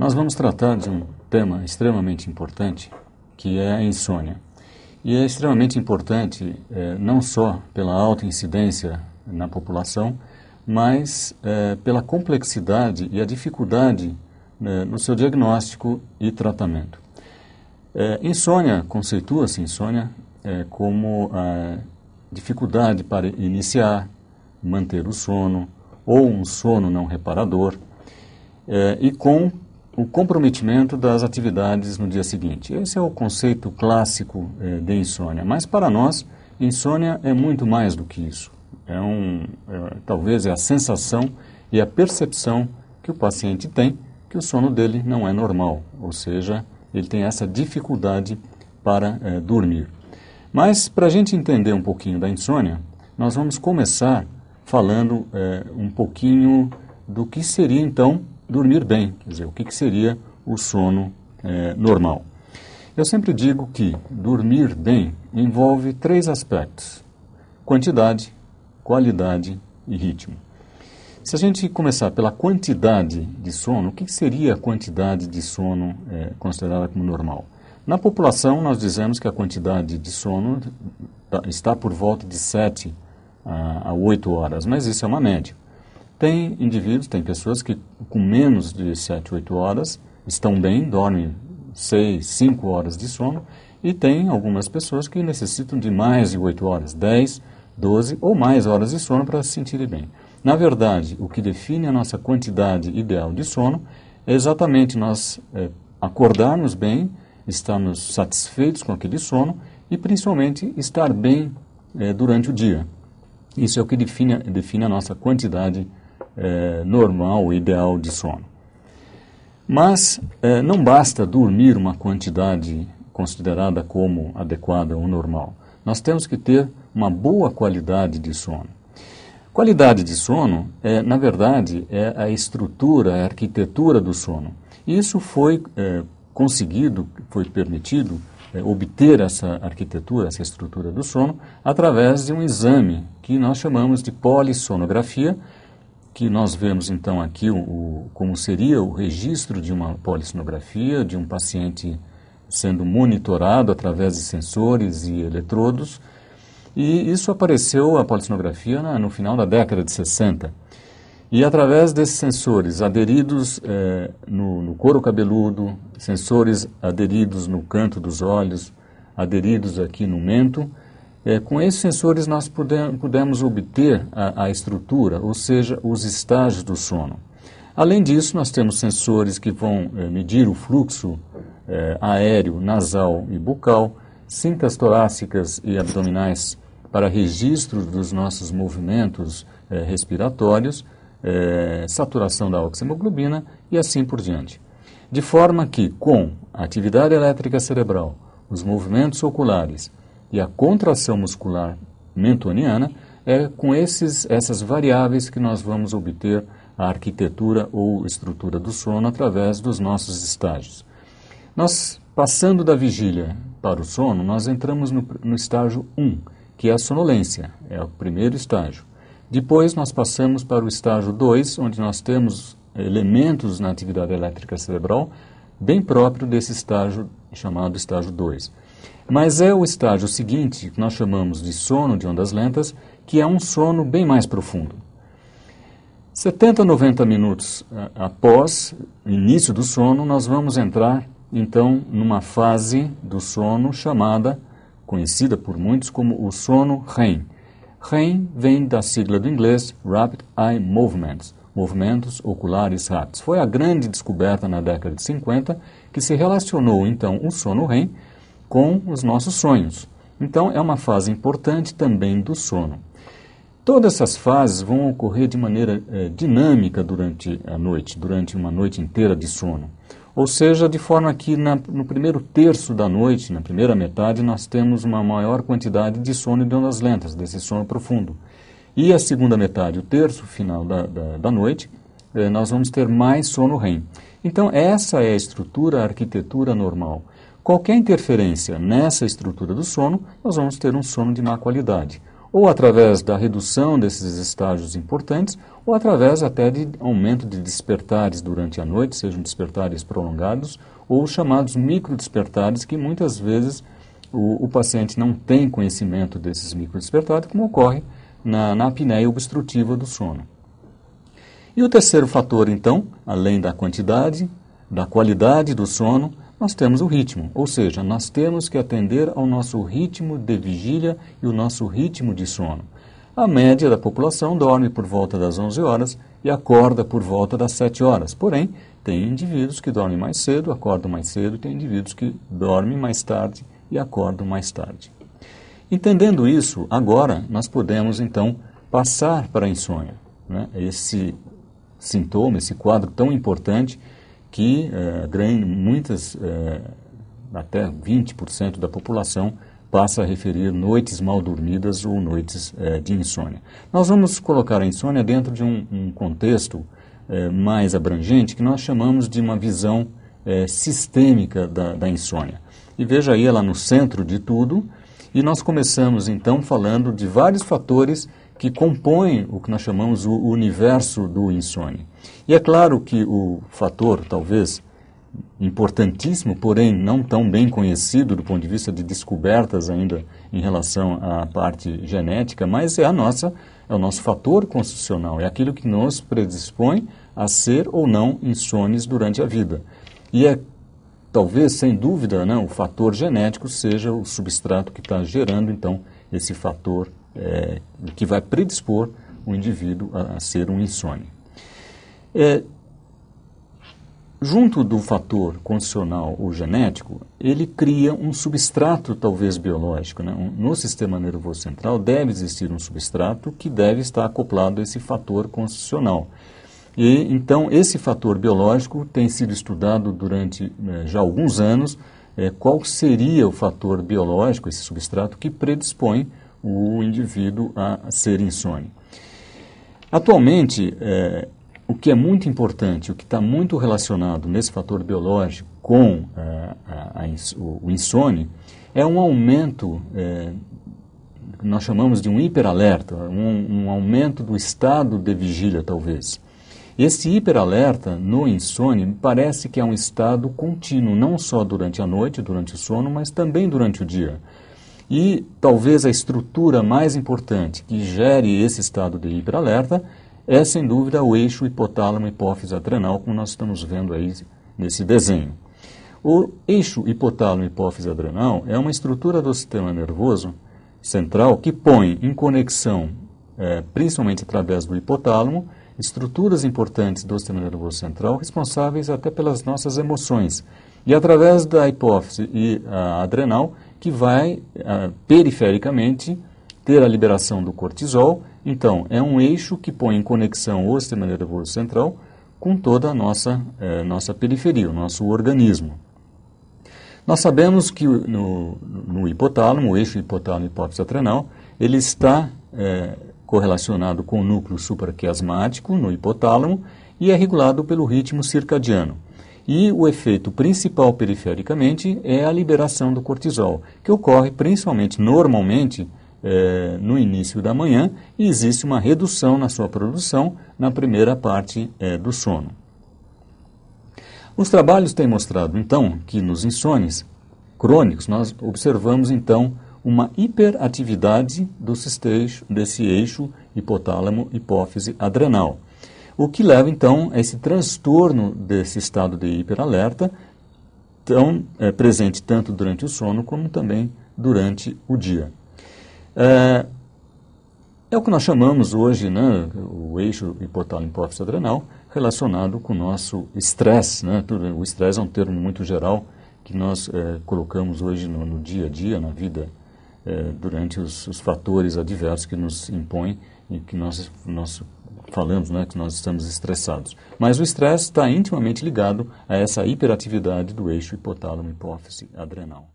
Nós vamos tratar de um tema extremamente importante, que é a insônia. E é extremamente importante não só pela alta incidência na população, mas pela complexidade e a dificuldade no seu diagnóstico e tratamento. Insônia, conceitua-se insônia como a dificuldade para iniciar, manter o sono, ou um sono não reparador, e com o comprometimento das atividades no dia seguinte. Esse é o conceito clássico de insônia. Mas para nós, insônia é muito mais do que isso. Talvez é a sensação e a percepção que o paciente tem que o sono dele não é normal, ou seja, ele tem essa dificuldade para dormir. Mas para a gente entender um pouquinho da insônia, nós vamos começar falando um pouquinho do que seria então dormir bem, quer dizer, o que seria o sono normal. Eu sempre digo que dormir bem envolve 3 aspectos: quantidade, qualidade e ritmo. Se a gente começar pela quantidade de sono, o que seria a quantidade de sono considerada como normal? Na população, nós dizemos que a quantidade de sono está por volta de 7 a 8 horas, mas isso é uma média. Tem indivíduos, tem pessoas que com menos de 7, 8 horas estão bem, dormem 6, 5 horas de sono, e tem algumas pessoas que necessitam de mais de 8 horas, 10, 12 ou mais horas de sono para se sentirem bem. Na verdade, o que define a nossa quantidade ideal de sono é exatamente nós acordarmos bem, estarmos satisfeitos com aquele sono e principalmente estar bem durante o dia. Isso é o que define a nossa quantidade normal, ideal de sono. Mas não basta dormir uma quantidade considerada como adequada ou normal. Nós temos que ter uma boa qualidade de sono. Qualidade de sono, na verdade, é a estrutura, a arquitetura do sono. Isso foi conseguido, foi permitido obter essa arquitetura, essa estrutura do sono, através de um exame que nós chamamos de polissonografia, que nós vemos então aqui como seria o registro de uma polissonografia, de um paciente sendo monitorado através de sensores e eletrodos. E isso apareceu, a polissonografia, no final da década de 60. E através desses sensores aderidos no couro cabeludo, sensores aderidos no canto dos olhos, aderidos aqui no mento, com esses sensores nós pudemos obter a estrutura, ou seja, os estágios do sono. Além disso, nós temos sensores que vão medir o fluxo aéreo, nasal e bucal, cintas torácicas e abdominais para registro dos nossos movimentos respiratórios, saturação da oxihemoglobina e assim por diante. De forma que, com a atividade elétrica cerebral, os movimentos oculares e a contração muscular mentoniana, é com essas variáveis que nós vamos obter a arquitetura ou estrutura do sono através dos nossos estágios. Nós, passando da vigília para o sono, nós entramos no estágio 1, que é a sonolência, é o primeiro estágio. Depois nós passamos para o estágio 2, onde nós temos elementos na atividade elétrica cerebral bem próprio desse estágio chamado estágio 2. Mas é o estágio seguinte, que nós chamamos de sono de ondas lentas, que é um sono bem mais profundo. 70 a 90 minutos após o início do sono, nós vamos entrar, então, numa fase do sono conhecida por muitos como o sono REM. REM vem da sigla do inglês Rapid Eye Movements, movimentos oculares rápidos. Foi a grande descoberta na década de 50 que se relacionou, então, o sono REM com os nossos sonhos. Então, é uma fase importante também do sono. Todas essas fases vão ocorrer de maneira dinâmica durante a noite, durante uma noite inteira de sono. Ou seja, de forma que no primeiro terço da noite, na primeira metade, nós temos uma maior quantidade de sono de ondas lentas, desse sono profundo. E a segunda metade, o terço final da noite, nós vamos ter mais sono REM. Então, essa é a estrutura, a arquitetura normal. Qualquer interferência nessa estrutura do sono, nós vamos ter um sono de má qualidade. ou através da redução desses estágios importantes, ou através até de aumento de despertares durante a noite, sejam despertares prolongados, ou chamados microdespertares, que muitas vezes o paciente não tem conhecimento desses microdespertares, como ocorre na apneia obstrutiva do sono. E o terceiro fator, então, além da quantidade, da qualidade do sono, nós temos o ritmo, ou seja, nós temos que atender ao nosso ritmo de vigília e o nosso ritmo de sono. A média da população dorme por volta das 11 horas e acorda por volta das 7 horas. Porém, tem indivíduos que dormem mais cedo, acordam mais cedo, e tem indivíduos que dormem mais tarde e acordam mais tarde. Entendendo isso, agora nós podemos, então, passar para a insônia, né? Esse sintoma, esse quadro tão importante que até 20% da população passa a referir noites mal dormidas ou noites de insônia. Nós vamos colocar a insônia dentro de um contexto mais abrangente que nós chamamos de uma visão sistêmica da insônia. E veja aí ela no centro de tudo, e nós começamos então falando de vários fatores que compõem o que nós chamamos o universo do insônia. E é claro que o fator, talvez, importantíssimo, porém não tão bem conhecido do ponto de vista de descobertas ainda em relação à parte genética, mas é o nosso fator constitucional, é aquilo que nos predispõe a ser ou não insones durante a vida. E talvez, sem dúvida, né, o fator genético seja o substrato que está gerando, então, esse fator que vai predispor o indivíduo a ser um insone. Junto do fator condicional ou genético, ele cria um substrato, talvez biológico, né? No sistema nervoso central deve existir um substrato que deve estar acoplado a esse fator constitucional. E, então, esse fator biológico tem sido estudado durante já alguns anos, qual seria o fator biológico, esse substrato, que predispõe o indivíduo a ser insone. Atualmente, o que é muito importante, o que está muito relacionado nesse fator biológico com o insônia, é um aumento, que nós chamamos de um hiperalerta, um aumento do estado de vigília, talvez. Esse hiperalerta no insônia parece que é um estado contínuo, não só durante a noite, durante o sono, mas também durante o dia. E talvez a estrutura mais importante que gere esse estado de hiperalerta é, sem dúvida, o eixo hipotálamo-hipófise adrenal, como nós estamos vendo aí nesse desenho. O eixo hipotálamo-hipófise adrenal é uma estrutura do sistema nervoso central que põe em conexão, principalmente através do hipotálamo, estruturas importantes do sistema nervoso central responsáveis até pelas nossas emoções. E através da hipófise e a adrenal, que vai perifericamente ter a liberação do cortisol. Então, é um eixo que põe em conexão o sistema nervoso central com toda a nossa periferia, o nosso organismo. Nós sabemos que no hipotálamo, o eixo hipotálamo-hipófise adrenal, ele está correlacionado com o núcleo supraquiasmático no hipotálamo e é regulado pelo ritmo circadiano. E o efeito principal perifericamente é a liberação do cortisol, que ocorre principalmente, normalmente, no início da manhã, e existe uma redução na sua produção na primeira parte do sono. Os trabalhos têm mostrado, então, que nos insones crônicos nós observamos, então, uma hiperatividade desse eixo hipotálamo-hipófise adrenal, o que leva, então, a esse transtorno desse estado de hiperalerta, presente tanto durante o sono como também durante o dia. É o que nós chamamos hoje, né, o eixo hipotálamo-hipófise adrenal, relacionado com o nosso estresse, né? O estresse é um termo muito geral que nós colocamos hoje no dia a dia, na vida, durante os fatores adversos que nos impõem e que nós falamos, né, que nós estamos estressados. Mas o estresse está intimamente ligado a essa hiperatividade do eixo hipotálamo-hipófise adrenal.